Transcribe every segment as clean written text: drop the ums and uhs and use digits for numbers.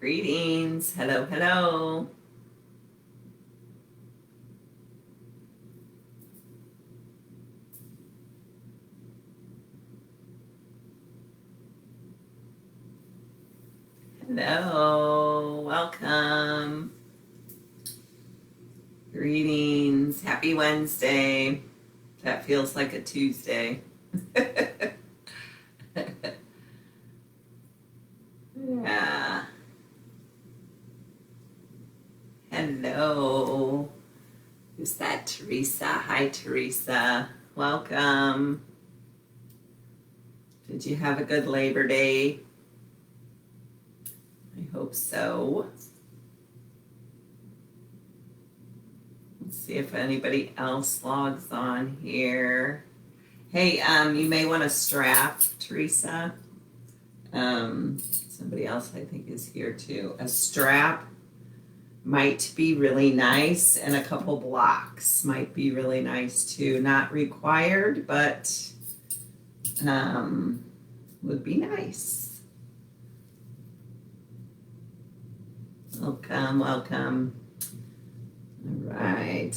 Greetings. Hello, hello. Hello, welcome. Greetings. Happy Wednesday. That feels like a Tuesday. Yeah. Hello. Who's that? Teresa. Hi, Teresa. Welcome. Did you have a good Labor Day? I hope so. Let's see if anybody else logs on here. Hey, you may want to strap, Teresa. Somebody else I think is here too. A strap might be really nice, and a couple blocks might be really nice too. Not required, but would be nice. Welcome, welcome. All right.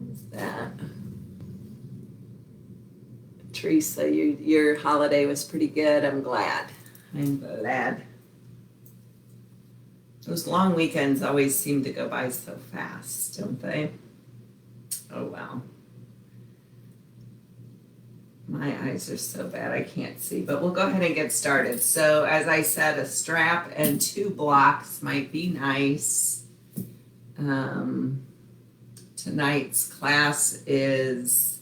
What's that? Teresa, your holiday was pretty good. I'm glad. Those long weekends always seem to go by so fast, don't they? Oh, wow. My eyes are so bad I can't see, but we'll go ahead and get started. So as I said, a strap and 2 blocks might be nice. Tonight's class is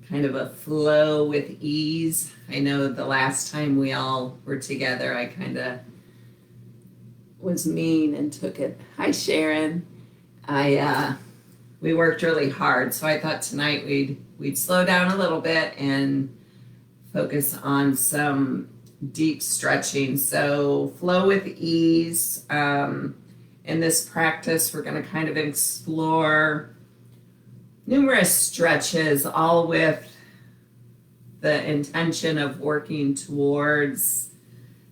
kind of a flow with ease. I know the last time we all were together, I kind of was mean and took it. Hi, Sharon. We worked really hard, so I thought tonight we'd slow down a little bit and focus on some deep stretching. So flow with ease. In this practice, we're going to kind of explore numerous stretches, all with the intention of working towards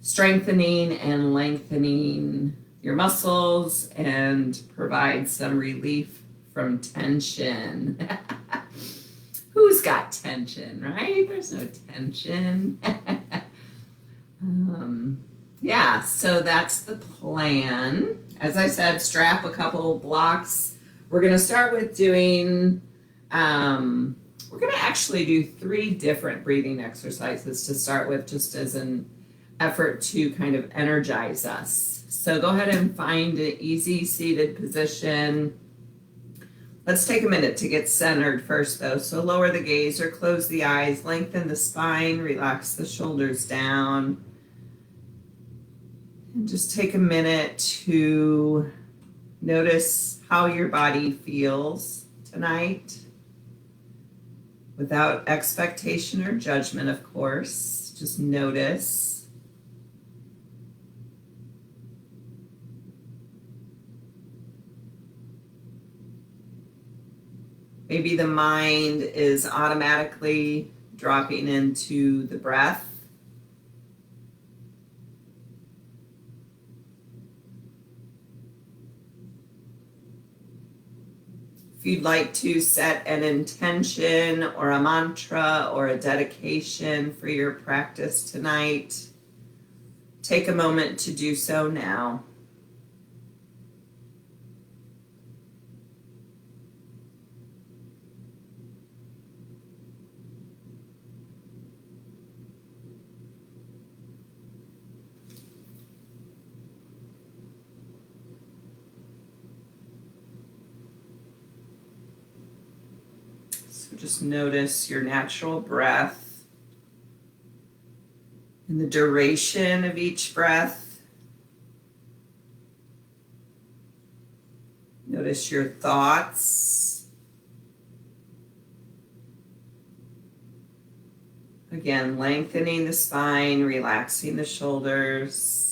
strengthening and lengthening your muscles and provide some relief from tension. Who's got tension, right? There's no tension. Yeah, so that's the plan. As I said, strap a couple blocks. We're going to start with doing, we're going to actually do 3 different breathing exercises to start with, just as an effort to kind of energize us. So go ahead and find an easy seated position. Let's take a minute to get centered first though. So lower the gaze or close the eyes, lengthen the spine, relax the shoulders down. And just take a minute to notice how your body feels tonight, without expectation or judgment, of course. Just notice. Maybe the mind is automatically dropping into the breath. If you'd like to set an intention or a mantra or a dedication for your practice tonight, take a moment to do so now. Just notice your natural breath and the duration of each breath. Notice your thoughts. Again, lengthening the spine, relaxing the shoulders.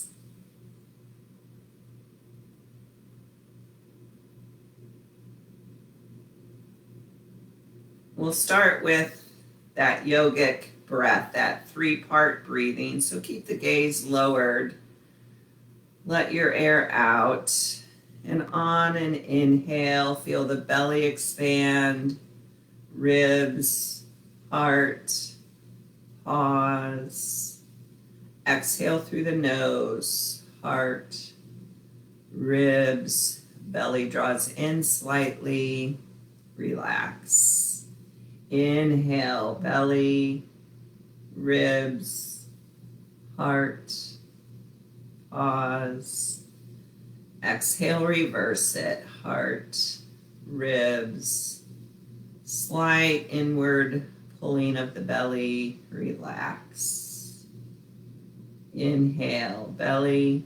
We'll start with that yogic breath, that 3-part breathing. So keep the gaze lowered. Let your air out. And on an inhale, feel the belly expand, ribs, heart, pause. Exhale through the nose, heart, ribs, belly draws in slightly, relax. Inhale, belly, ribs, heart, pause. Exhale, reverse it, heart, ribs, slight inward pulling of the belly, relax. Inhale, belly,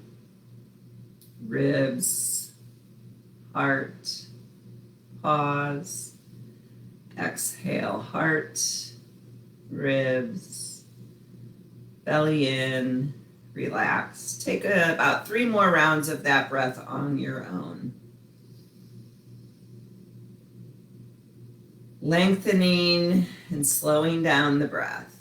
ribs, heart, pause. Exhale, heart, ribs, belly in, relax. Take about 3 more rounds of that breath on your own. Lengthening and slowing down the breath.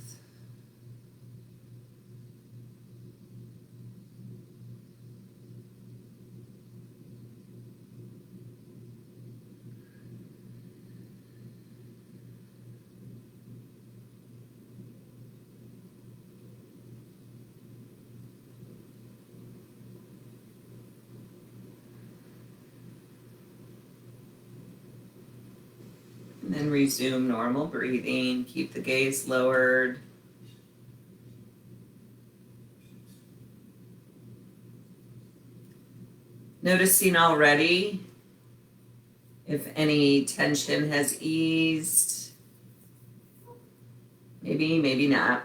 And then resume normal breathing. Keep the gaze lowered. Noticing already if any tension has eased. Maybe not.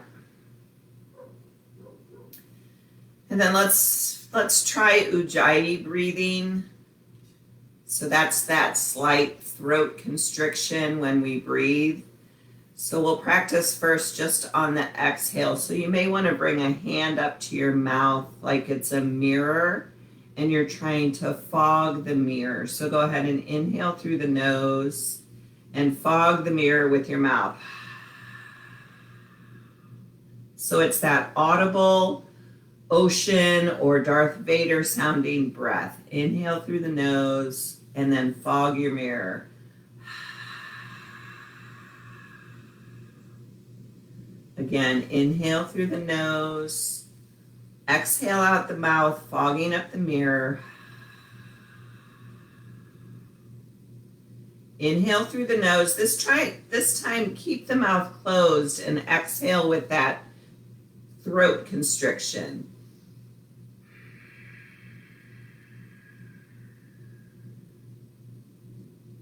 And then let's try Ujjayi breathing. So that's that slight throat constriction when we breathe. So we'll practice first just on the exhale. So you may want to bring a hand up to your mouth like it's a mirror and you're trying to fog the mirror. So go ahead and inhale through the nose and fog the mirror with your mouth. So it's that audible ocean or Darth Vader sounding breath. Inhale through the nose and then fog your mirror. Again, inhale through the nose, exhale out the mouth, fogging up the mirror. Inhale through the nose. This time, keep the mouth closed and exhale with that throat constriction.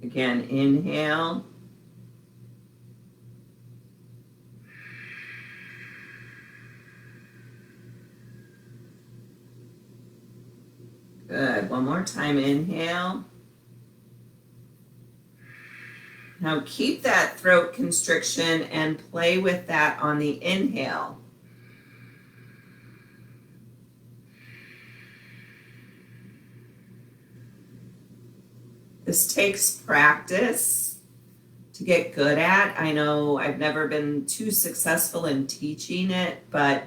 Again, inhale. Good. One more time, inhale. Now keep that throat constriction and play with that on the inhale. This takes practice to get good at. I know I've never been too successful in teaching it, but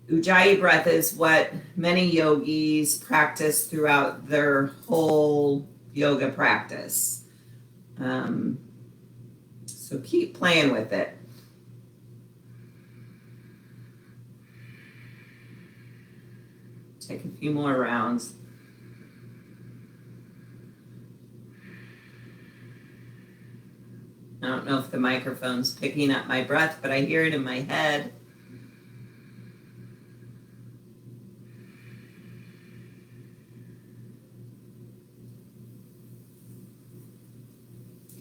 Ujjayi breath is what many yogis practice throughout their whole yoga practice. So keep playing with it. Take a few more rounds. I don't know if the microphone's picking up my breath, but I hear it in my head.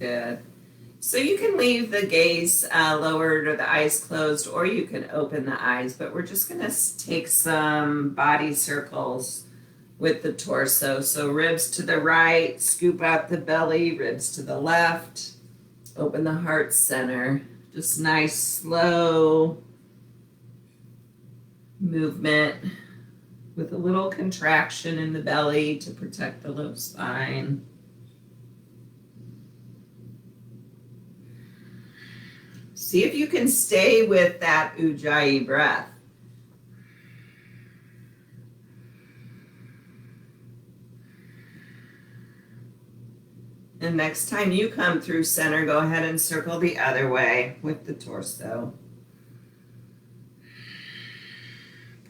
Good. So you can leave the gaze lowered or the eyes closed, or you can open the eyes, but we're just going to take some body circles with the torso. So ribs to the right, scoop out the belly, ribs to the left, open the heart center. Just nice, slow movement with a little contraction in the belly to protect the low spine. See if you can stay with that Ujjayi breath. And next time you come through center, go ahead and circle the other way with the torso.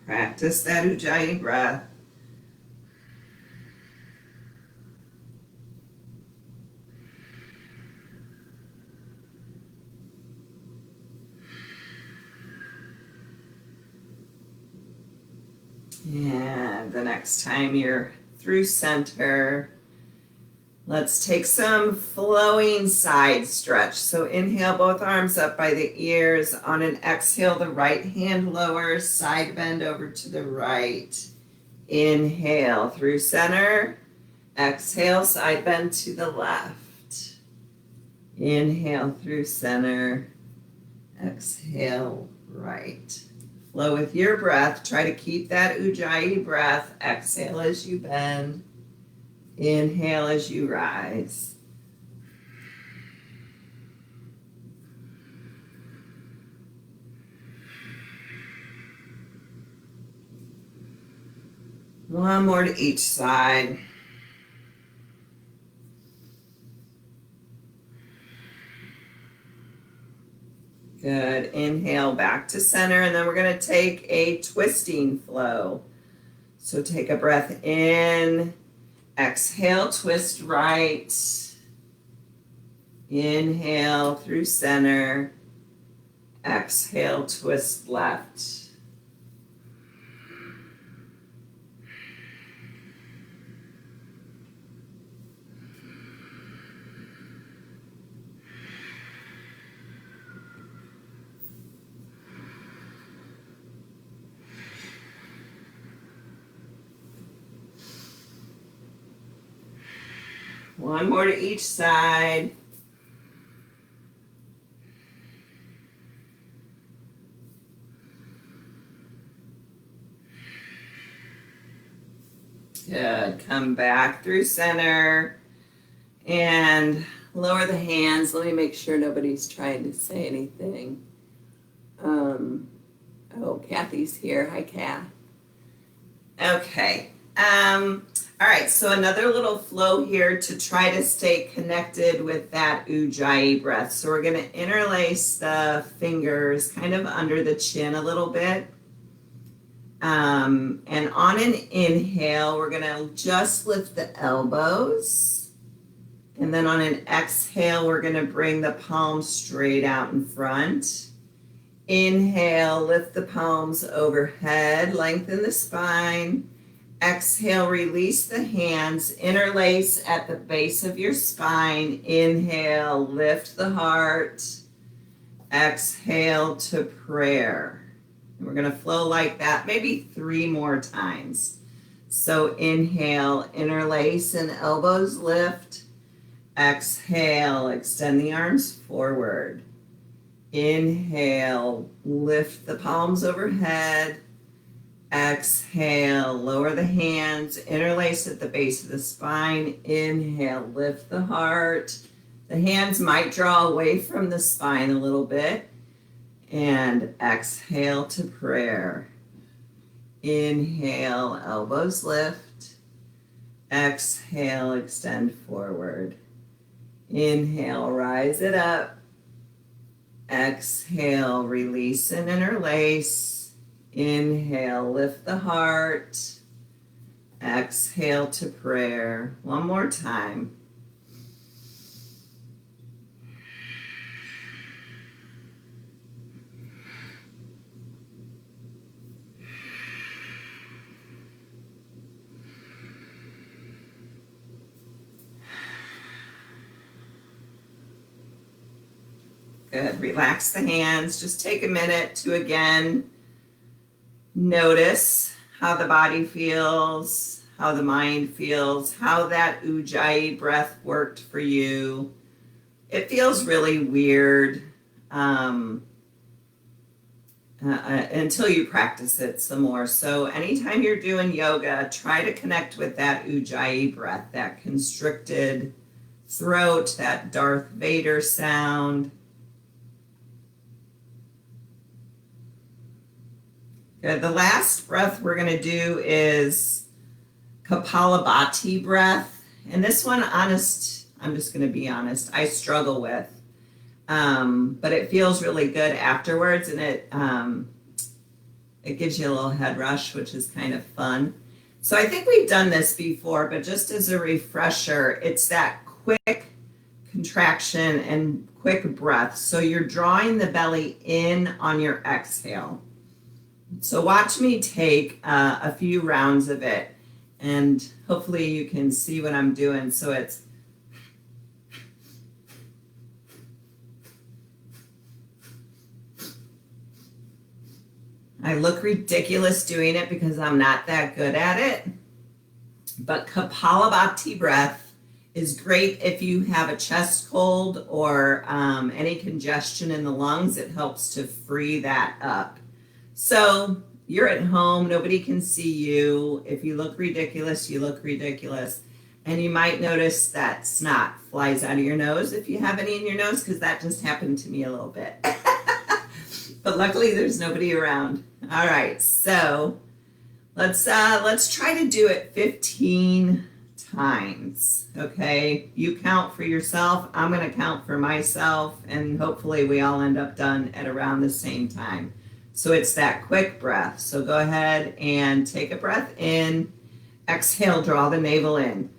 Practice that Ujjayi breath. And the next time you're through center, let's take some flowing side stretch. So inhale, both arms up by the ears. On an exhale, the right hand lowers, side bend over to the right. Inhale through center. Exhale, side bend to the left. Inhale through center. Exhale, right. Flow with your breath. Try to keep that Ujjayi breath. Exhale as you bend. Inhale as you rise. One more to each side. Good. Inhale back to center, and then we're going to take a twisting flow. So take a breath in. Exhale, twist right. Inhale through center. Exhale, twist left. One more to each side. Good. Come back through center and lower the hands. Let me make sure nobody's trying to say anything. Oh, Kathy's here. Hi, Kath. Okay. All right, so another little flow here to try to stay connected with that Ujjayi breath. So we're going to interlace the fingers kind of under the chin a little bit. And on an inhale, we're going to just lift the elbows. And then on an exhale, we're going to bring the palms straight out in front. Inhale, lift the palms overhead, lengthen the spine. Exhale, release the hands, interlace at the base of your spine. Inhale, lift the heart. Exhale to prayer. And we're going to flow like that, maybe 3 more times. So inhale, interlace and elbows lift. Exhale, extend the arms forward. Inhale, lift the palms overhead. Exhale, lower the hands, interlace at the base of the spine. Inhale, lift the heart. The hands might draw away from the spine a little bit. And exhale to prayer. Inhale, elbows lift. Exhale, extend forward. Inhale, rise it up. Exhale, release and interlace. Inhale, lift the heart. Exhale to prayer. One more time. Good. Relax the hands. Just take a minute to again notice how the body feels, how the mind feels, how that Ujjayi breath worked for you. It feels really weird until you practice it some more. So anytime you're doing yoga, try to connect with that Ujjayi breath, that constricted throat, that Darth Vader sound. Good. The last breath we're going to do is Kapalabhati breath. And this one, I'm just going to be honest, I struggle with. But it feels really good afterwards, and it gives you a little head rush, which is kind of fun. So I think we've done this before, but just as a refresher, it's that quick contraction and quick breath. So you're drawing the belly in on your exhale. So watch me take a few rounds of it, and hopefully you can see what I'm doing. So it's I look ridiculous doing it because I'm not that good at it. But Kapalabhati breath is great if you have a chest cold or any congestion in the lungs. It helps to free that up. So you're at home, nobody can see you. If you look ridiculous, you look ridiculous. And you might notice that snot flies out of your nose if you have any in your nose, because that just happened to me a little bit. But luckily there's nobody around. All right, so let's try to do it 15 times. Okay, you count for yourself, I'm going to count for myself, and hopefully we all end up done at around the same time. So it's that quick breath. So go ahead and take a breath in, exhale, draw the navel in.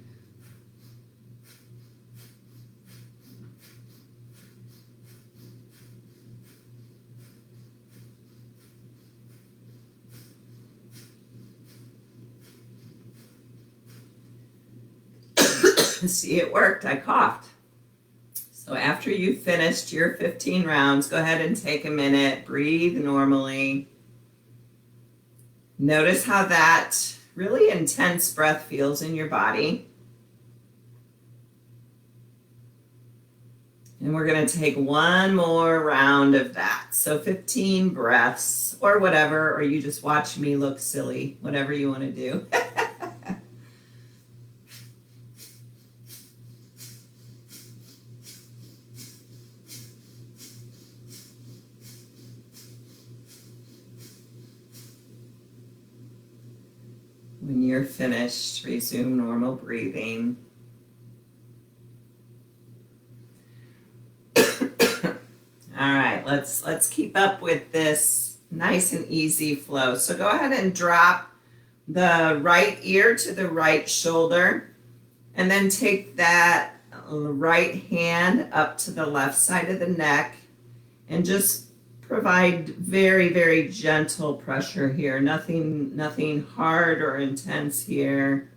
See, it worked. I coughed. So after you've finished your 15 rounds, go ahead and take a minute, breathe normally. Notice how that really intense breath feels in your body. And we're going to take one more round of that. So 15 breaths or whatever, or you just watch me look silly, whatever you want to do. When you're finished, resume normal breathing. All right, let's keep up with this nice and easy flow. So go ahead and drop the right ear to the right shoulder, and then take that right hand up to the left side of the neck, and just provide very, very gentle pressure here. Nothing hard or intense here.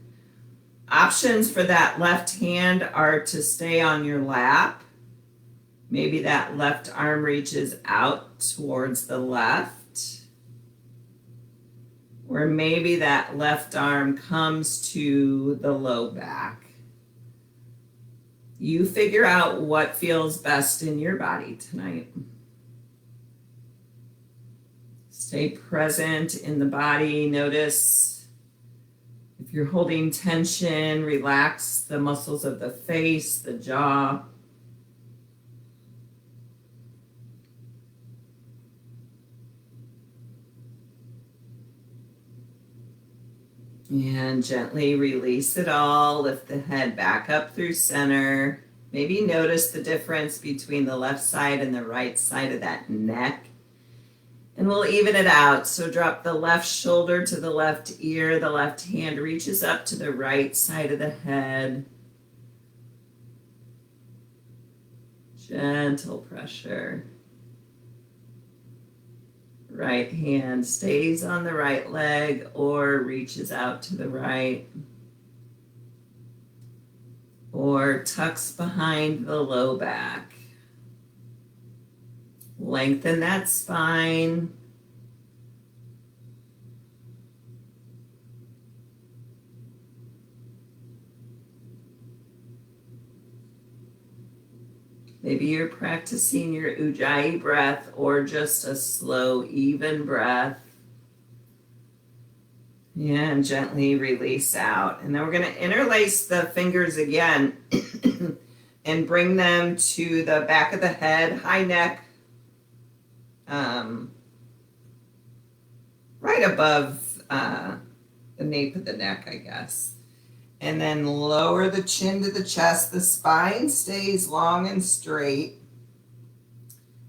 Options for that left hand are to stay on your lap. Maybe that left arm reaches out towards the left. Or maybe that left arm comes to the low back. You figure out what feels best in your body tonight. Stay present in the body. Notice if you're holding tension, relax the muscles of the face, the jaw. And gently release it all. Lift the head back up through center. Maybe notice the difference between the left side and the right side of that neck. And we'll even it out. So drop the left shoulder to the left ear. The left hand reaches up to the right side of the head. Gentle pressure. Right hand stays on the right leg or reaches out to the right. Or tucks behind the low back. Lengthen that spine. Maybe you're practicing your Ujjayi breath or just a slow, even breath. And gently release out. And then we're going to interlace the fingers again and bring them to the back of the head, high neck, right above the nape of the neck, I guess. And then lower the chin to the chest. The spine stays long and straight.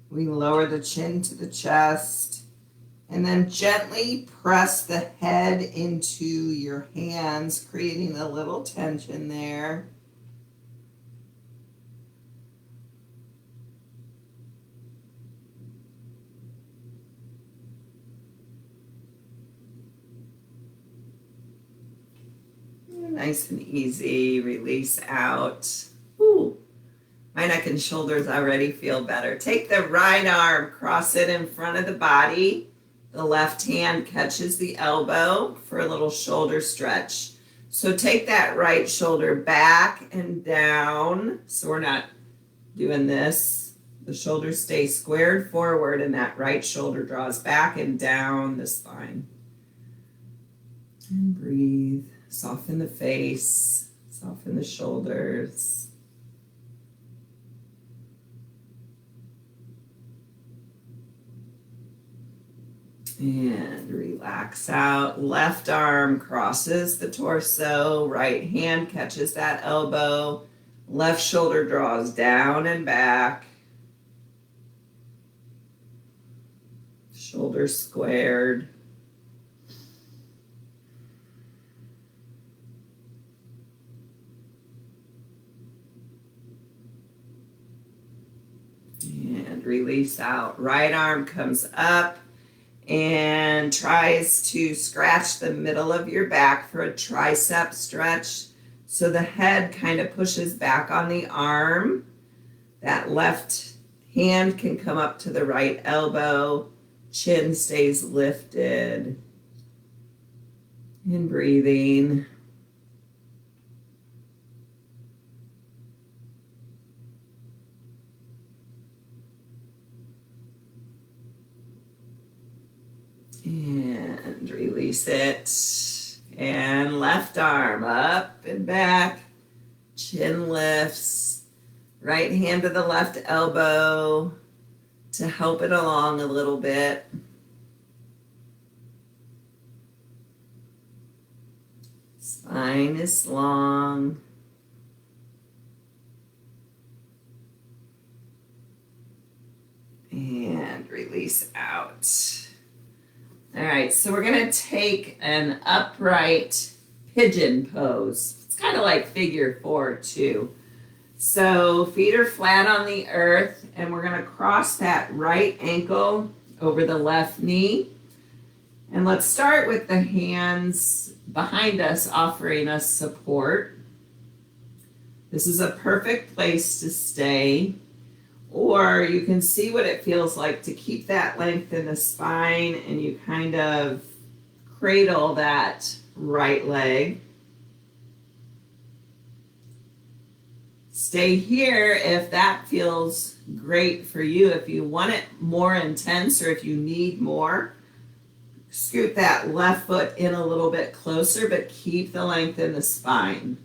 We lower the chin to the chest. And then gently press the head into your hands, creating a little tension there. Nice and easy, release out. Ooh, my neck and shoulders already feel better. Take the right arm, cross it in front of the body. The left hand catches the elbow for a little shoulder stretch. So take that right shoulder back and down. So we're not doing this. The shoulders stay squared forward and that right shoulder draws back and down the spine. And breathe. Soften the face, soften the shoulders. And relax out. Left arm crosses the torso, right hand catches that elbow, left shoulder draws down and back. Shoulders squared. And release out. Right arm comes up and tries to scratch the middle of your back for a tricep stretch. So the head kind of pushes back on the arm. That left hand can come up to the right elbow. Chin stays lifted. And breathing. And release it. And left arm up and back. Chin lifts. Right hand to the left elbow to help it along a little bit. Spine is long. And release out. All right, so we're going to take an upright pigeon pose. It's kind of like figure 4 too. So feet are flat on the earth, and we're going to cross that right ankle over the left knee. And let's start with the hands behind us, offering us support. This is a perfect place to stay. Or you can see what it feels like to keep that length in the spine, and you kind of cradle that right leg. Stay here if that feels great for you. If you want it more intense or if you need more, scoot that left foot in a little bit closer, but keep the length in the spine.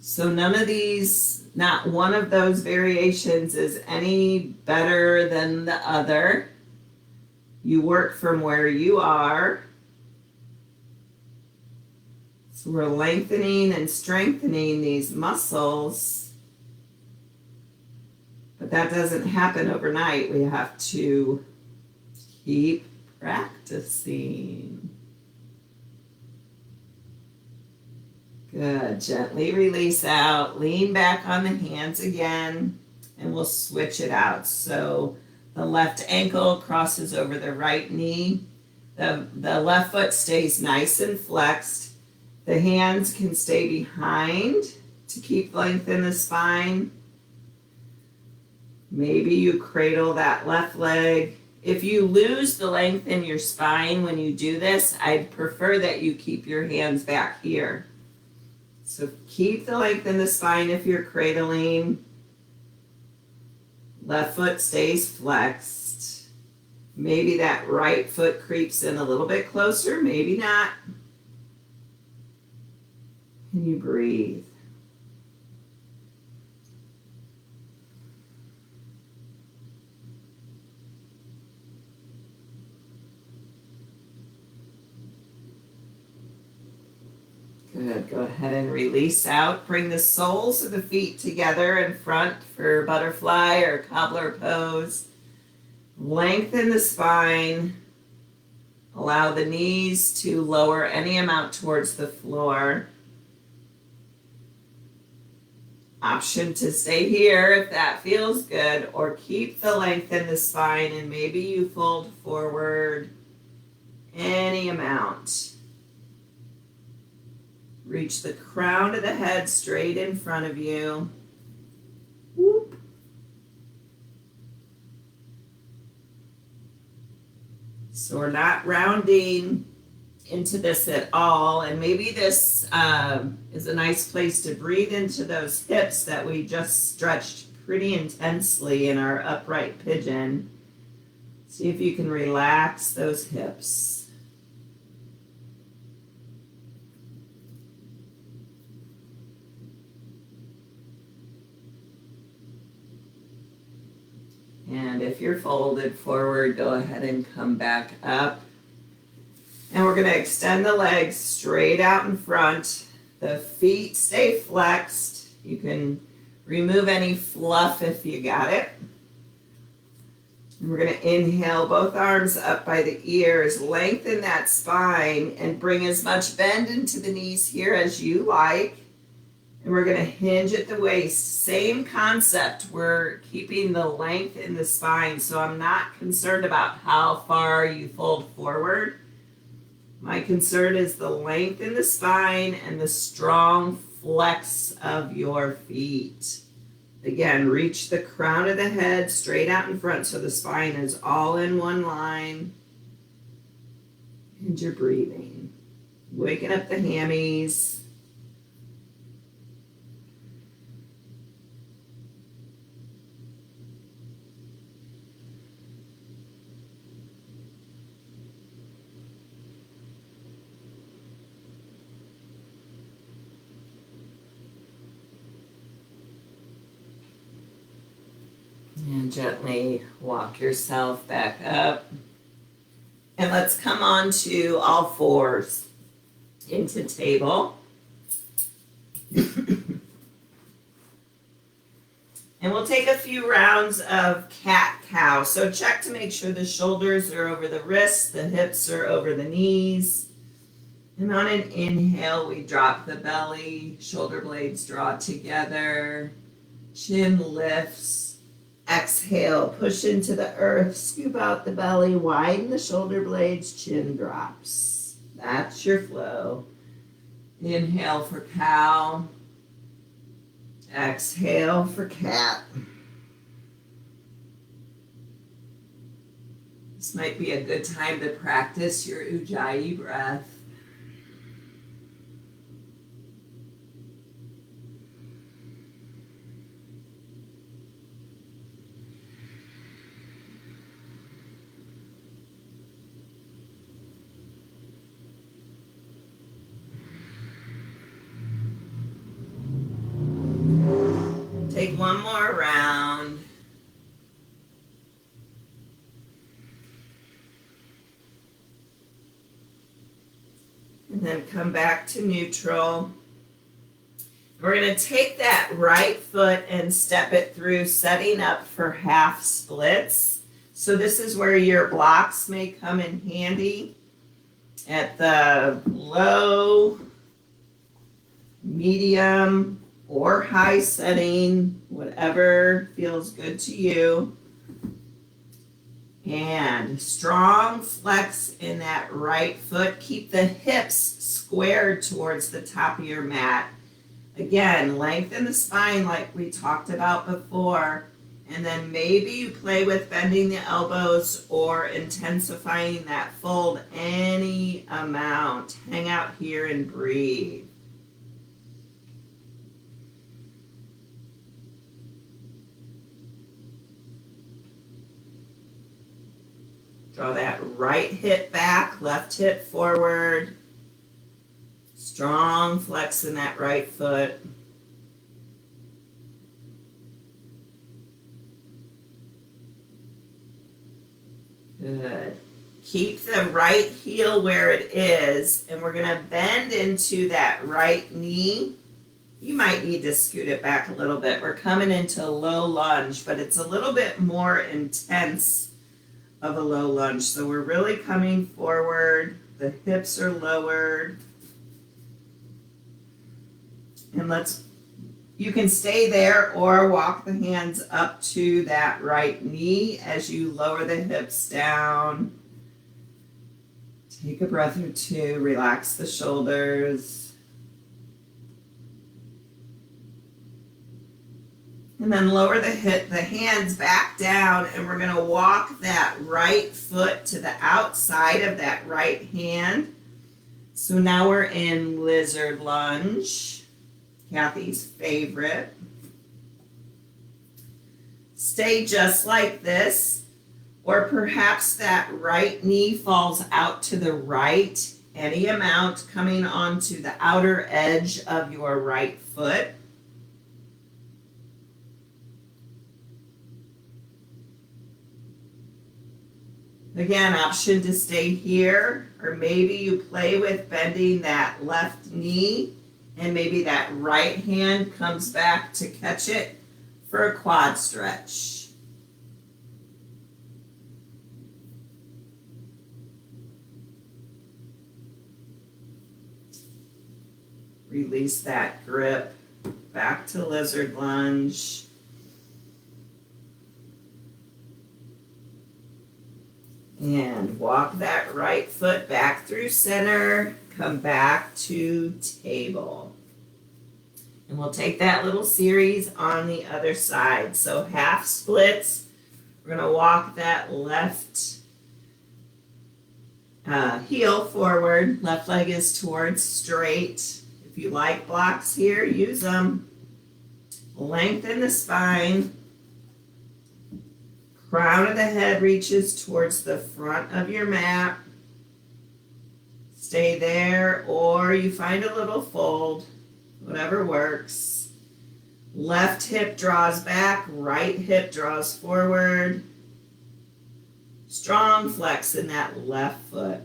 So none of these, not one of those variations is any better than the other. You work from where you are. So we're lengthening and strengthening these muscles, but that doesn't happen overnight. We have to keep practicing. Good. Gently release out. Lean back on the hands again, and we'll switch it out. So the left ankle crosses over the right knee. The left foot stays nice and flexed. The hands can stay behind to keep length in the spine. Maybe you cradle that left leg. If you lose the length in your spine when you do this, I'd prefer that you keep your hands back here. So keep the length in the spine if you're cradling. Left foot stays flexed. Maybe that right foot creeps in a little bit closer, maybe not. And you breathe. Good. Go ahead and release out. Bring the soles of the feet together in front for butterfly or cobbler pose. Lengthen the spine. Allow the knees to lower any amount towards the floor. Option to stay here if that feels good, or keep the length in the spine and maybe you fold forward any amount. Reach the crown of the head straight in front of you. Whoop. So we're not rounding into this at all, and maybe this is a nice place to breathe into those hips that we just stretched pretty intensely in our upright pigeon. See if you can relax those hips. And if you're folded forward, go ahead and come back up. And we're going to extend the legs straight out in front. The feet stay flexed. You can remove any fluff if you got it. And we're going to inhale both arms up by the ears. Lengthen that spine and bring as much bend into the knees here as you like. And we're going to hinge at the waist. Same concept. We're keeping the length in the spine, so I'm not concerned about how far you fold forward. My concern is the length in the spine and the strong flex of your feet. Again, reach the crown of the head straight out in front so the spine is all in one line. And you're breathing. Waking up the hammies. And gently walk yourself back up. And let's come on to all fours into table. And we'll take a few rounds of cat-cow. So check to make sure the shoulders are over the wrists, the hips are over the knees. And on an inhale, we drop the belly, shoulder blades draw together, chin lifts. Exhale, push into the earth, scoop out the belly, widen the shoulder blades, chin drops. That's your flow. Inhale for cow. Exhale for cat. This might be a good time to practice your Ujjayi breath. Take one more round. And then come back to neutral. We're going to take that right foot and step it through, setting up for half splits. So this is where your blocks may come in handy at the low, medium, or high setting, whatever feels good to you. And strong flex in that right foot. Keep the hips squared towards the top of your mat. Again, lengthen the spine like we talked about before. And then maybe you play with bending the elbows or intensifying that fold any amount. Hang out here and breathe. Draw that right hip back, left hip forward. Strong flex in that right foot. Good. Keep the right heel where it is, and we're going to bend into that right knee. You might need to scoot it back a little bit. We're coming into a low lunge, but it's a little bit more intense of a low lunge. So we're really coming forward. The hips are lowered. And you can stay there or walk the hands up to that right knee as you lower the hips down. Take a breath or two, relax the shoulders. And then lower the hands back down, and we're going to walk that right foot to the outside of that right hand. So now we're in lizard lunge, Kathy's favorite. Stay just like this. Or perhaps that right knee falls out to the right, any amount coming onto the outer edge of your right foot. Again, option to stay here, or maybe you play with bending that left knee and maybe that right hand comes back to catch it for a quad stretch. Release that grip, back to lizard lunge. And walk that right foot back through center, come back to table. And we'll take that little series on the other side. So half splits, we're going to walk that left heel forward, left leg is towards straight. If you like blocks here, use them. Lengthen the spine. Crown of the head reaches towards the front of your mat. Stay there, or you find a little fold, whatever works. Left hip draws back, right hip draws forward. Strong flex in that left foot.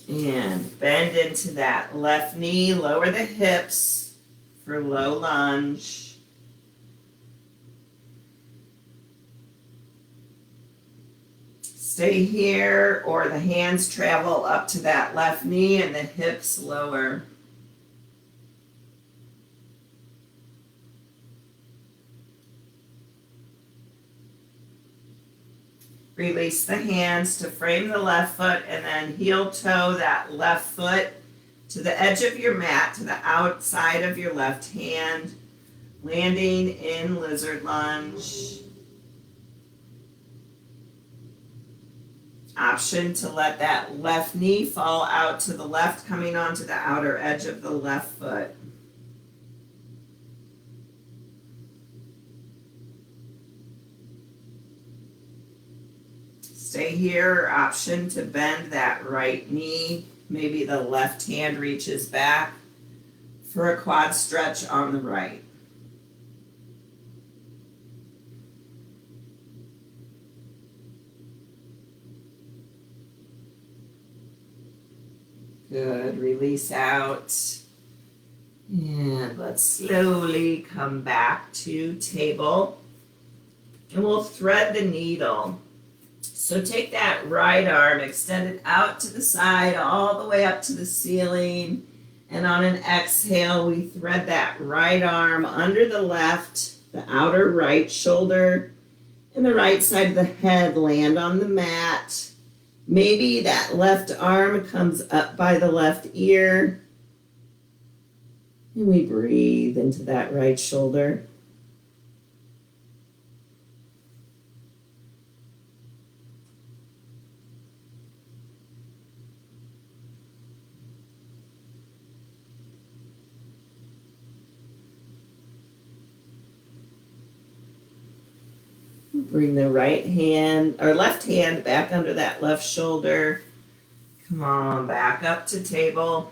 And bend into that left knee, lower the hips for low lunge. Stay here, or the hands travel up to that left knee and the hips lower. Release the hands to frame the left foot, and then heel toe that left foot to the edge of your mat, to the outside of your left hand, landing in lizard lunge. Option to let that left knee fall out to the left, coming onto the outer edge of the left foot. Stay here, option to bend that right knee. Maybe the left hand reaches back for a quad stretch on the right. Good, release out. And let's slowly come back to table. And we'll thread the needle. So take that right arm, extend it out to the side, all the way up to the ceiling. And on an exhale, we thread that right arm under the left, the outer right shoulder, and the right side of the head land on the mat. Maybe that left arm comes up by the left ear. And we breathe into that right shoulder. Bring the right hand or left hand back under that left shoulder. Come on, back up to table.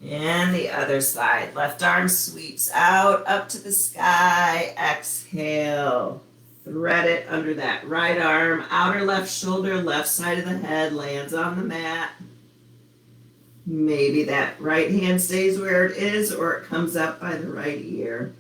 And the other side. Left arm sweeps out, up to the sky. Exhale. Thread it under that right arm. Outer left shoulder, left side of the head lands on the mat. Maybe that right hand stays where it is or it comes up by the right ear.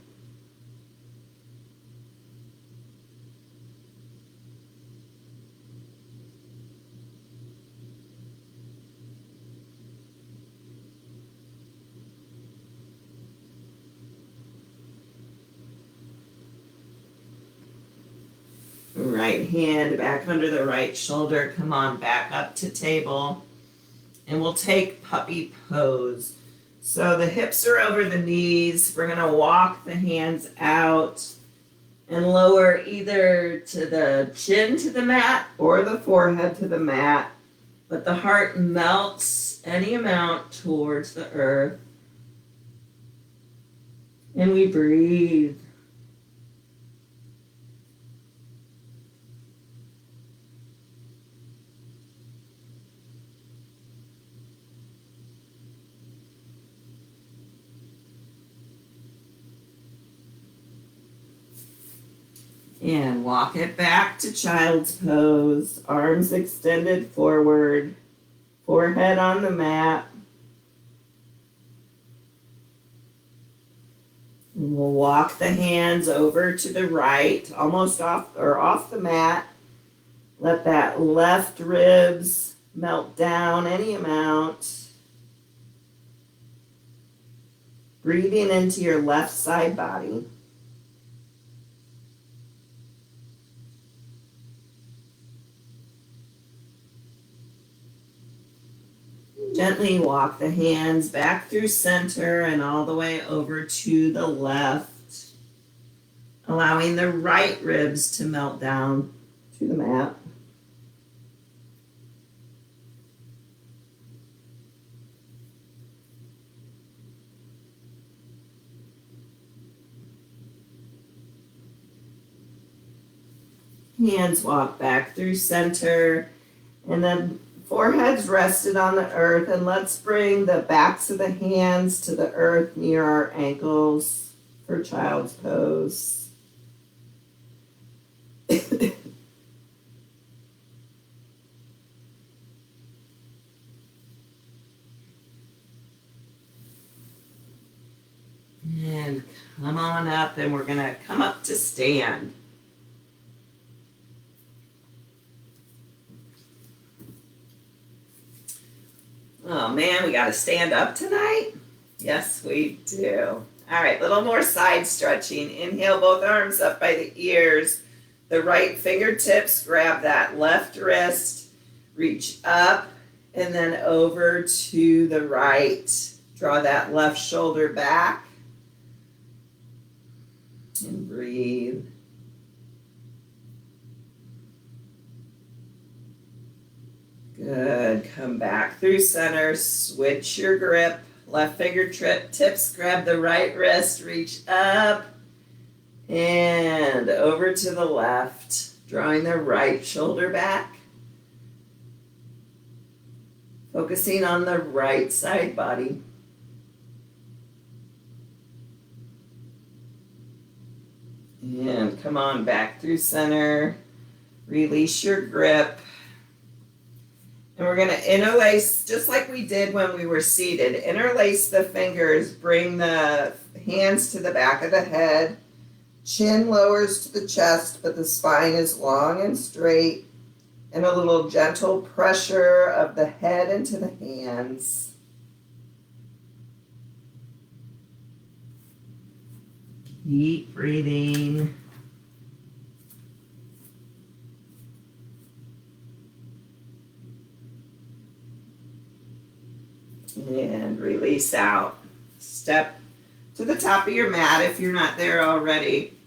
Right hand back under the right shoulder. Come on, back up to table. And we'll take puppy pose. So the hips are over the knees. We're going to walk the hands out and lower either to the chin to the mat or the forehead to the mat. But the heart melts any amount towards the earth. And we breathe. And walk it back to child's pose. Arms extended forward. Forehead on the mat. And we'll walk the hands over to the right, almost off the mat. Let that left ribs melt down any amount. Breathing into your left side body. Gently walk the hands back through center and all the way over to the left, allowing the right ribs to melt down to the mat. Hands walk back through center, and then forehead's rested on the earth, and let's bring the backs of the hands to the earth near our ankles for child's pose. And come on up, and we're going to come up to stand. Oh man, we got to stand up tonight? Yes, we do. All right, little more side stretching. Inhale, both arms up by the ears. The right fingertips grab that left wrist. Reach up and then over to the right. Draw that left shoulder back. And breathe. Good. Come back through center. Switch your grip. Left fingertips grab the right wrist. Reach up and over to the left. Drawing the right shoulder back. Focusing on the right side body. And come on back through center. Release your grip. And we're going to interlace, just like we did when we were seated. Interlace the fingers, bring the hands to the back of the head. Chin lowers to the chest, but the spine is long and straight. And a little gentle pressure of the head into the hands. Keep breathing. And release out. Step to the top of your mat if you're not there already.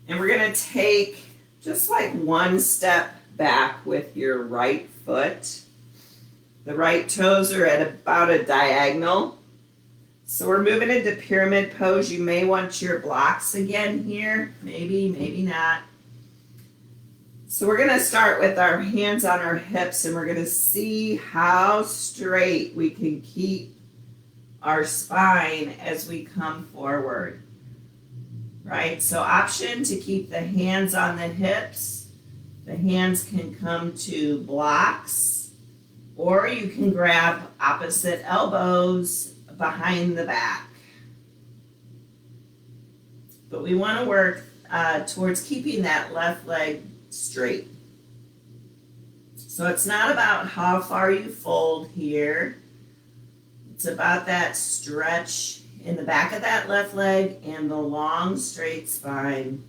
And we're going to take just like one step back with your right foot. The right toes are at about a diagonal. So we're moving into pyramid pose. You may want your blocks again here. Maybe, maybe not. So we're gonna start with our hands on our hips and we're gonna see how straight we can keep our spine as we come forward, right? So option to keep the hands on the hips. The hands can come to blocks, or you can grab opposite elbows behind the back. But we want to work towards keeping that left leg straight. So it's not about how far you fold here. It's about that stretch in the back of that left leg and the long straight spine.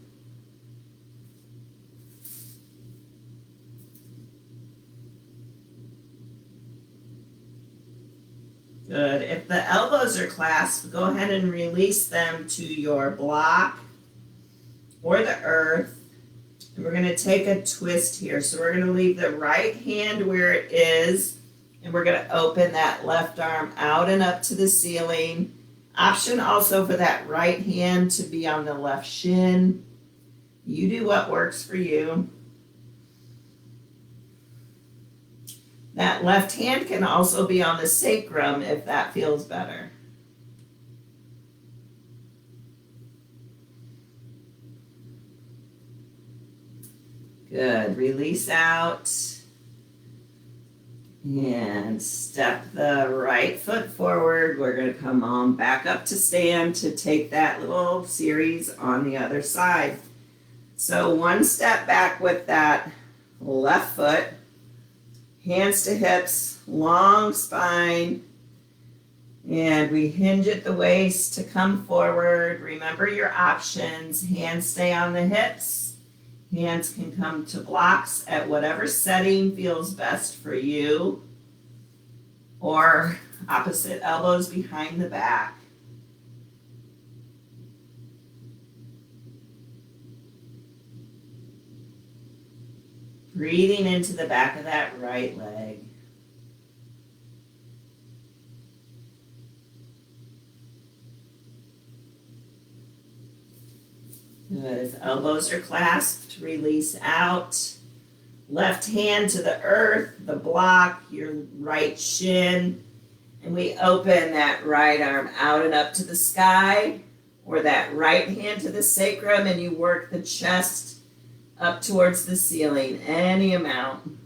Good. If the elbows are clasped, go ahead and release them to your block or the earth. And we're going to take a twist here. So we're going to leave the right hand where it is, and we're going to open that left arm out and up to the ceiling. Option also for that right hand to be on the left shin. You do what works for you. That left hand can also be on the sacrum if that feels better. Good. Release out. And step the right foot forward. We're going to come on back up to stand to take that little series on the other side. So one step back with that left foot. Hands to hips, long spine, and we hinge at the waist to come forward. Remember your options. Hands stay on the hips. Hands can come to blocks at whatever setting feels best for you, or opposite elbows behind the back. Breathing into the back of that right leg. Good. If elbows are clasped, release out. Left hand to the earth, the block, your right shin. And we open that right arm out and up to the sky, or that right hand to the sacrum, and you work the chest up towards the ceiling, any amount,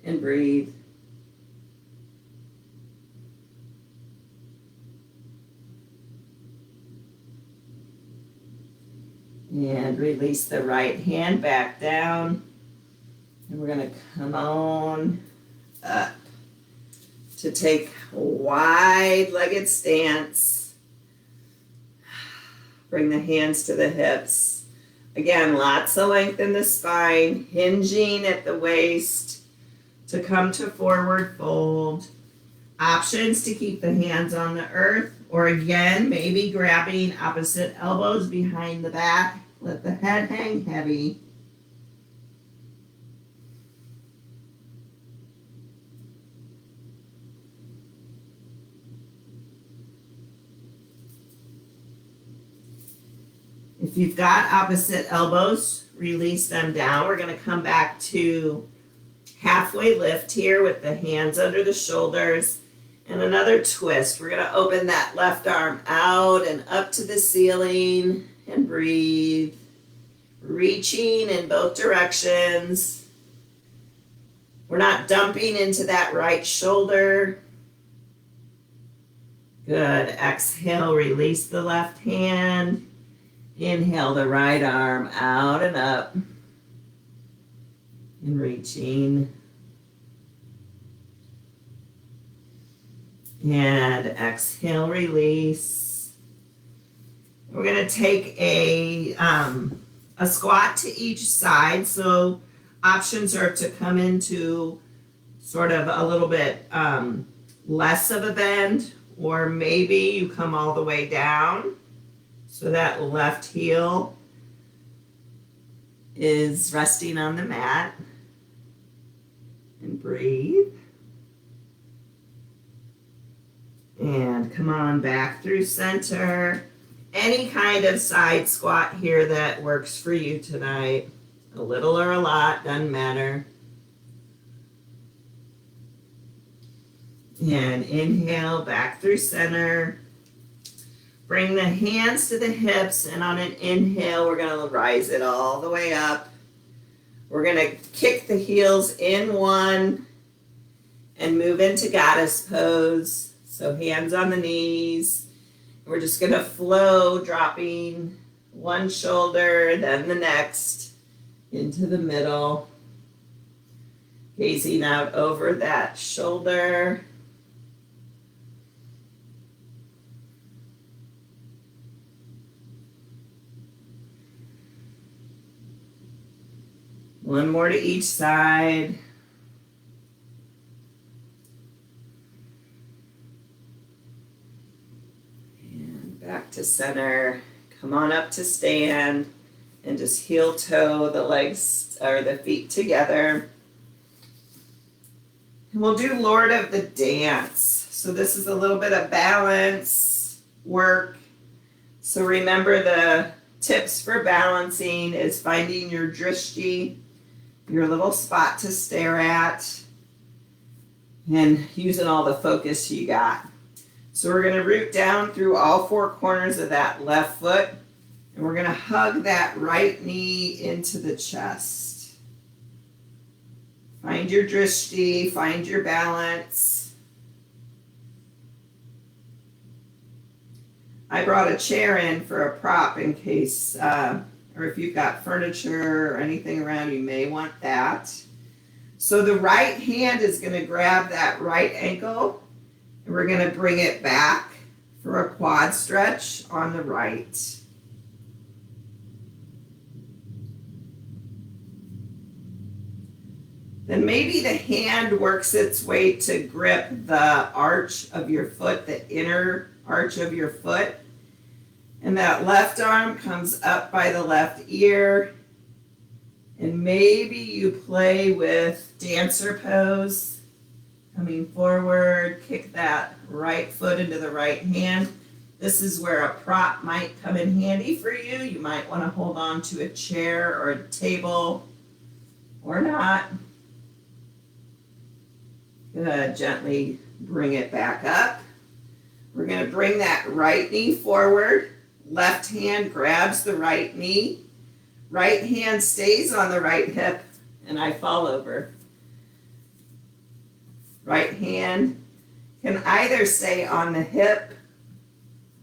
and breathe. And release the right hand back down, and we're going to come on up to take a wide-legged stance. Bring the hands to the hips. Again, lots of length in the spine, hinging at the waist to come to forward fold. Options to keep the hands on the earth, or again, maybe grabbing opposite elbows behind the back. Let the head hang heavy. If you've got opposite elbows, release them down. We're going to come back to halfway lift here with the hands under the shoulders and another twist. We're going to open that left arm out and up to the ceiling and breathe. Reaching in both directions. We're not dumping into that right shoulder. Good. Exhale, release the left hand. Inhale the right arm out and up. And reaching. And exhale, release. We're going to take a squat to each side. So options are to come into sort of a little bit less of a bend, or maybe you come all the way down. So that left heel is resting on the mat. And breathe. And come on back through center. Any kind of side squat here that works for you tonight. A little or a lot, doesn't matter. And inhale, back through center. Bring the hands to the hips, and on an inhale, we're going to rise it all the way up. We're going to kick the heels in one and move into goddess pose. So hands on the knees. We're just going to flow, dropping one shoulder, then the next, into the middle. Gazing out over that shoulder. One more to each side. And back to center. Come on up to stand and just heel toe the legs or the feet together. And we'll do Lord of the Dance. So this is a little bit of balance work. So remember, the tips for balancing is finding your drishti, your little spot to stare at, and using all the focus you got. So we're going to root down through all four corners of that left foot, and we're going to hug that right knee into the chest. Find your drishti, find your balance. I brought a chair in for a prop in case, or if you've got furniture or anything around, you may want that. So the right hand is going to grab that right ankle, and we're going to bring it back for a quad stretch on the right. Then maybe the hand works its way to grip the arch of your foot, the inner arch of your foot. And that left arm comes up by the left ear. And maybe you play with dancer pose. Coming forward, kick that right foot into the right hand. This is where a prop might come in handy for you. You might want to hold on to a chair or a table or not. Good, gently bring it back up. We're going to bring that right knee forward. Left hand grabs the right knee. Right hand stays on the right hip, and I fall over. Right hand can either stay on the hip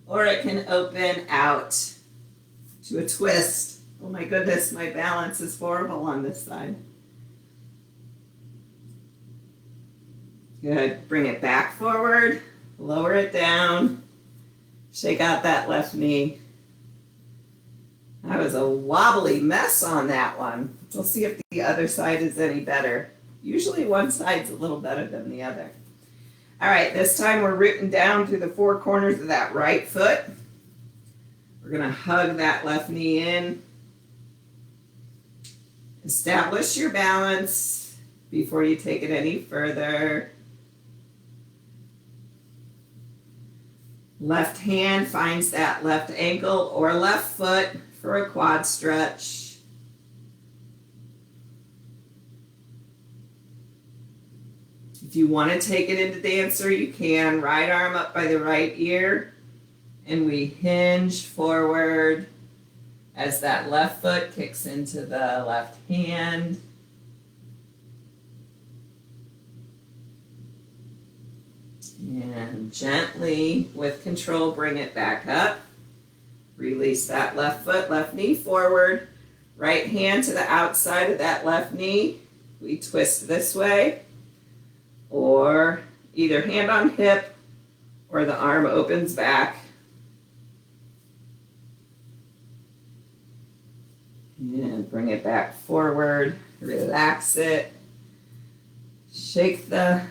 or it can open out to a twist. Oh my goodness, my balance is horrible on this side. Good. Bring it back forward, lower it down, shake out that left knee. That was a wobbly mess on that one. We'll see if the other side is any better. Usually one side's a little better than the other. All right, this time we're rooting down through the four corners of that right foot. We're going to hug that left knee in. Establish your balance before you take it any further. Left hand finds that left ankle or left foot for a quad stretch. If you want to take it into dancer, you can. Right arm up by the right ear, and we hinge forward as that left foot kicks into the left hand. And gently, with control, bring it back up. Release that left foot, left knee forward. Right hand to the outside of that left knee. We twist this way. Or either hand on hip or the arm opens back. And bring it back forward. Relax it. Shake the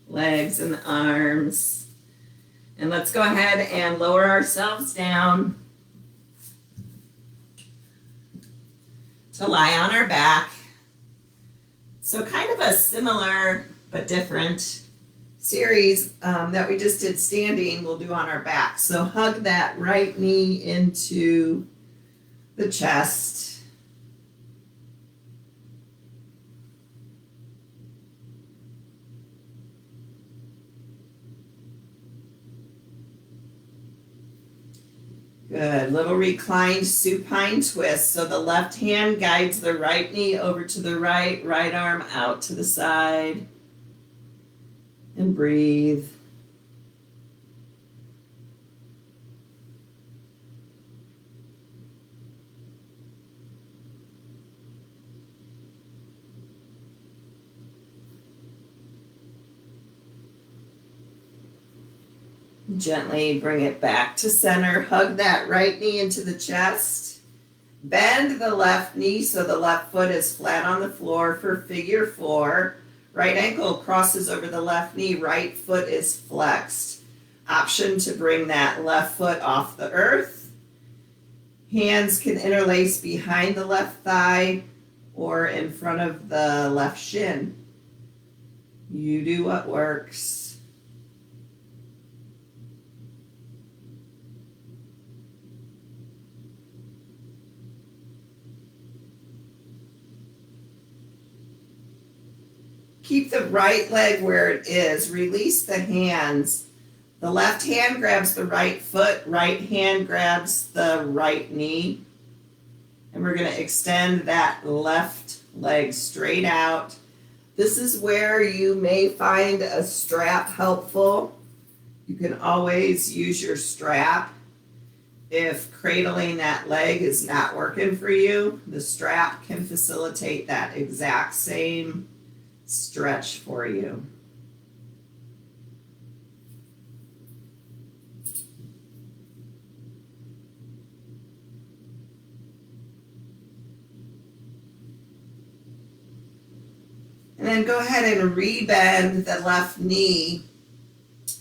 legs and the arms. And let's go ahead and lower ourselves down to lie on our back. So kind of a similar but different series that we just did standing, we'll do on our back. So hug that right knee into the chest. Good. Little reclined supine twist. So the left hand guides the right knee over to the right, right arm out to the side. And breathe. Gently bring it back to center. Hug that right knee into the chest. Bend the left knee so the left foot is flat on the floor for figure 4. Right ankle crosses over the left knee. Right foot is flexed. Option to bring that left foot off the earth. Hands can interlace behind the left thigh or in front of the left shin. You do what works. Keep the right leg where it is. Release the hands. The left hand grabs the right foot. Right hand grabs the right knee. And we're going to extend that left leg straight out. This is where you may find a strap helpful. You can always use your strap. If cradling that leg is not working for you, the strap can facilitate that exact same stretch for you. And then go ahead and rebend the left knee.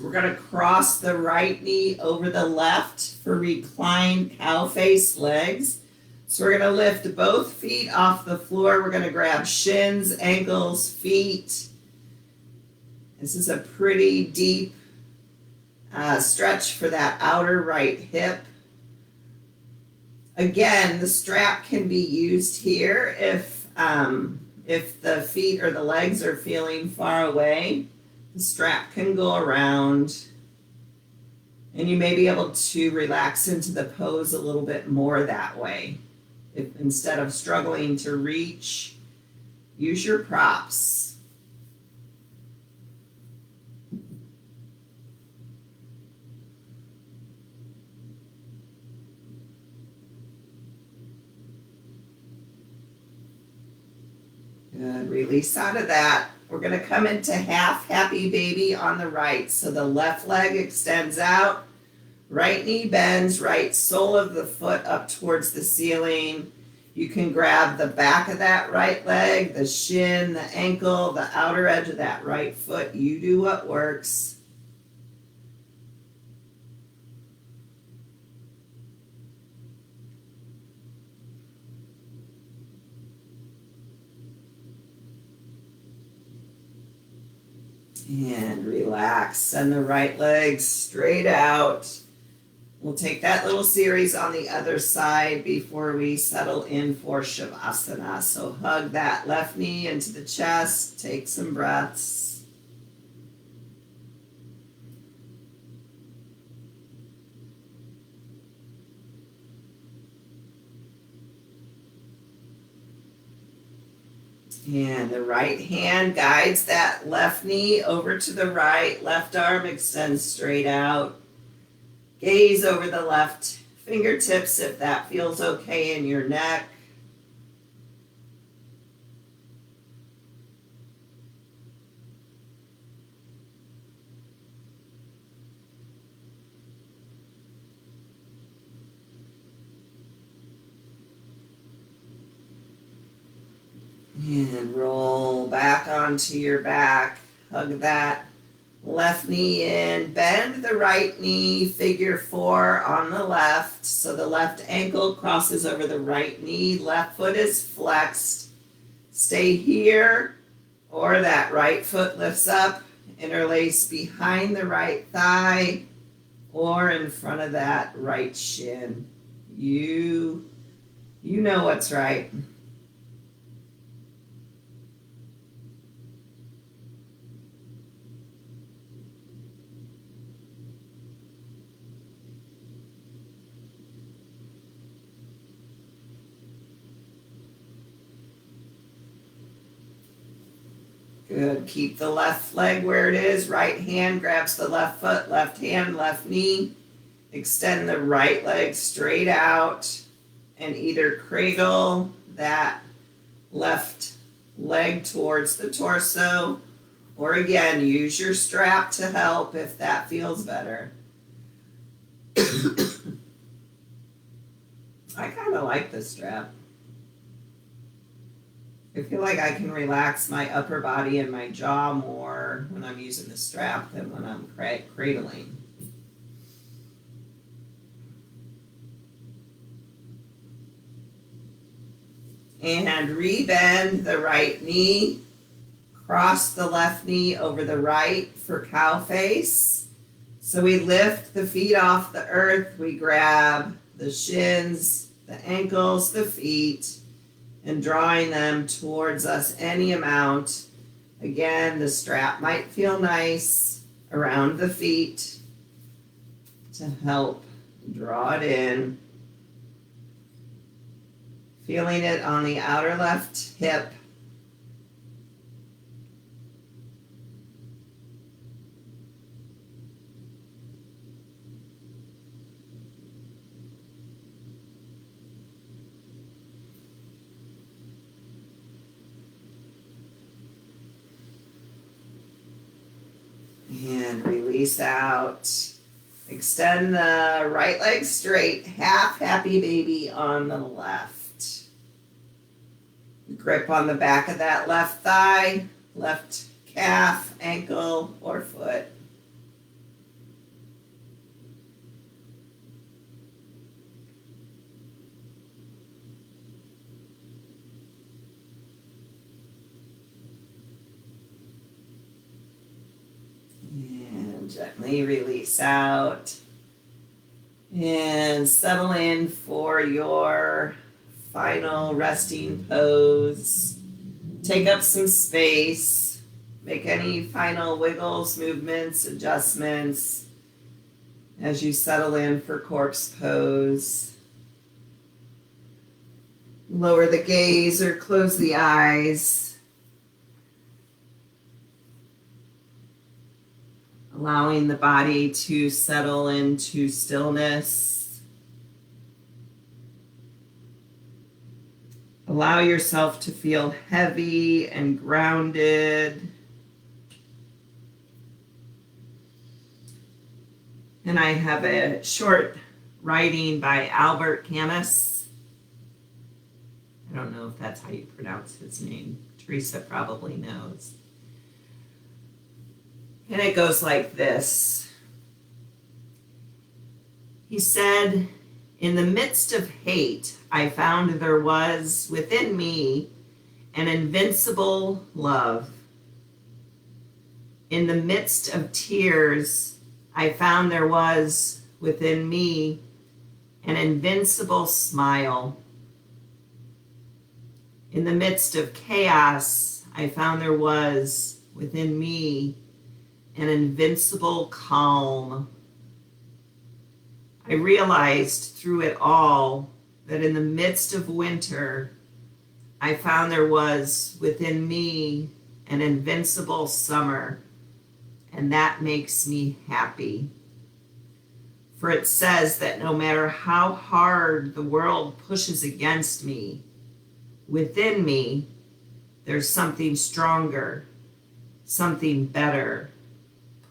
We're going to cross the right knee over the left for reclined cow face legs. So we're going to lift both feet off the floor. We're going to grab shins, ankles, feet. This is a pretty deep stretch for that outer right hip. Again, the strap can be used here if the feet or the legs are feeling far away. The strap can go around, and you may be able to relax into the pose a little bit more that way. If instead of struggling to reach, use your props. Good. Release out of that. We're going to come into half happy baby on the right. So the left leg extends out. Right knee bends, right sole of the foot up towards the ceiling. You can grab the back of that right leg, the shin, the ankle, the outer edge of that right foot. You do what works. And relax. Send the right leg straight out. We'll take that little series on the other side before we settle in for Shavasana. So hug that left knee into the chest. Take some breaths. And the right hand guides that left knee over to the right. Left arm extends straight out. Gaze over the left fingertips if that feels okay in your neck. And roll back onto your back. Hug that left knee in. Bend the right knee, figure 4 on the left. So the left ankle crosses over the right knee. Left foot is flexed. Stay here, or that right foot lifts up Interlace behind the right thigh or in front of that right shin. You know what's right. Good. Keep the left leg where it is. Right hand grabs the left foot, left hand, left knee. Extend the right leg straight out and either cradle that left leg towards the torso, or again, use your strap to help if that feels better. I kind of like this strap. I feel like I can relax my upper body and my jaw more when I'm using the strap than when I'm cradling. And rebend the right knee. Cross the left knee over the right for cow face. So we lift the feet off the earth. We grab the shins, the ankles, the feet, and drawing them towards us any amount. Again, the strap might feel nice around the feet to help draw it in. Feeling it on the outer left hip. And release out. Extend the right leg straight, half happy baby on the left. Grip on the back of that left thigh, left calf, ankle, or foot. And gently release out. And settle in for your final resting pose. Take up some space. Make any final wiggles, movements, adjustments as you settle in for corpse pose. Lower the gaze or close the eyes. Allowing the body to settle into stillness. Allow yourself to feel heavy and grounded. And I have a short writing by Albert Camus. I don't know if that's how you pronounce his name. Teresa probably knows. And it goes like this. He said, "In the midst of hate, I found there was within me an invincible love. In the midst of tears, I found there was within me an invincible smile. In the midst of chaos, I found there was within me an invincible calm. I realized through it all that in the midst of winter, I found there was within me an invincible summer, and that makes me happy. For it says that no matter how hard the world pushes against me, within me, there's something stronger, something better,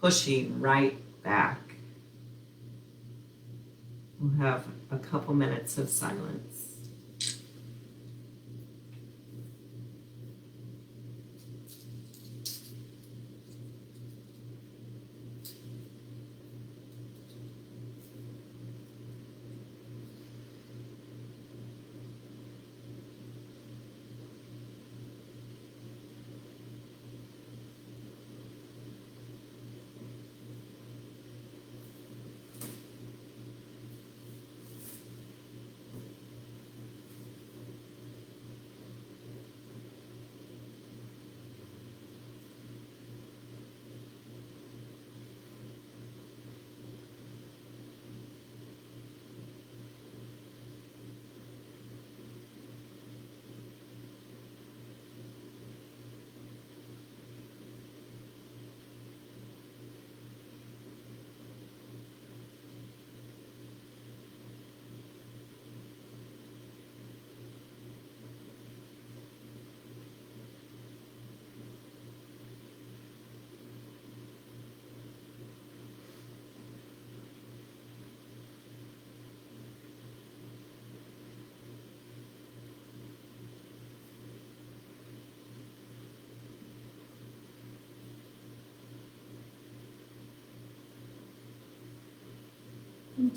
pushing right back." We'll have a couple minutes of silence.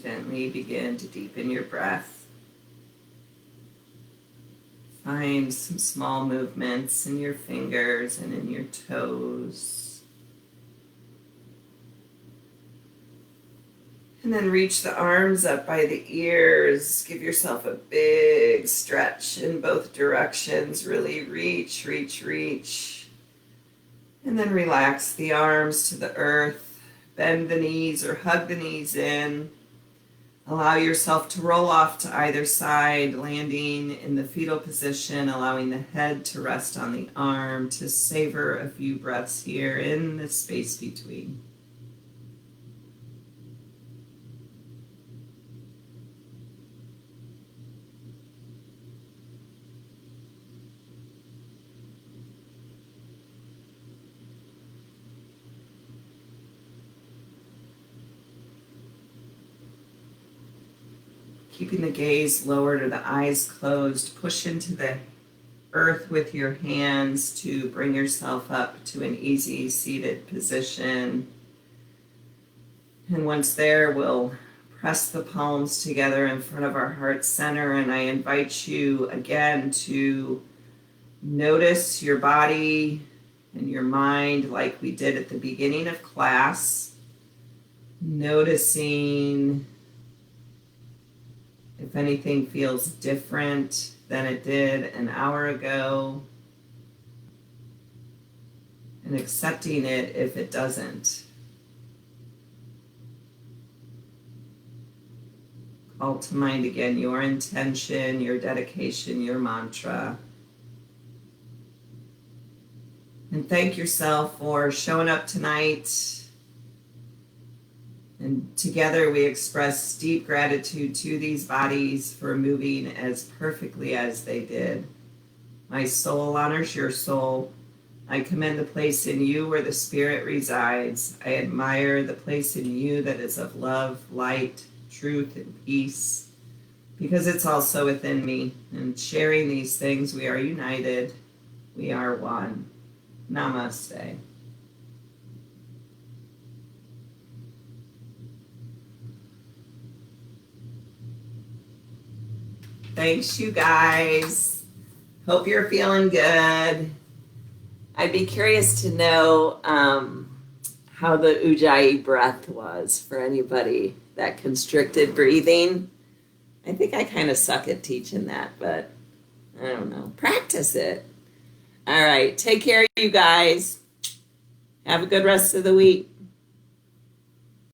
Gently begin to deepen your breath. Find some small movements in your fingers and in your toes. And then reach the arms up by the ears. Give yourself a big stretch in both directions. Really reach, reach, reach. And then relax the arms to the earth. Bend the knees or hug the knees in. Allow yourself to roll off to either side, landing in the fetal position, allowing the head to rest on the arm, to savor a few breaths here in the space between. Keeping the gaze lowered or the eyes closed, push into the earth with your hands to bring yourself up to an easy seated position. And once there, we'll press the palms together in front of our heart center. And I invite you again to notice your body and your mind like we did at the beginning of class. Noticing if anything feels different than it did an hour ago, and accepting it if it doesn't. Call to mind again your intention, your dedication, your mantra. And thank yourself for showing up tonight. And together we express deep gratitude to these bodies for moving as perfectly as they did. My soul honors your soul. I commend the place in you where the spirit resides. I admire the place in you that is of love, light, truth, and peace, because it's also within me. And sharing these things, we are united. We are one. Namaste. Thanks, you guys. Hope you're feeling good. I'd be curious to know how the Ujjayi breath was for anybody, that constricted breathing. I think I kind of suck at teaching that, but I don't know. Practice it. All right. Take care, you guys. Have a good rest of the week.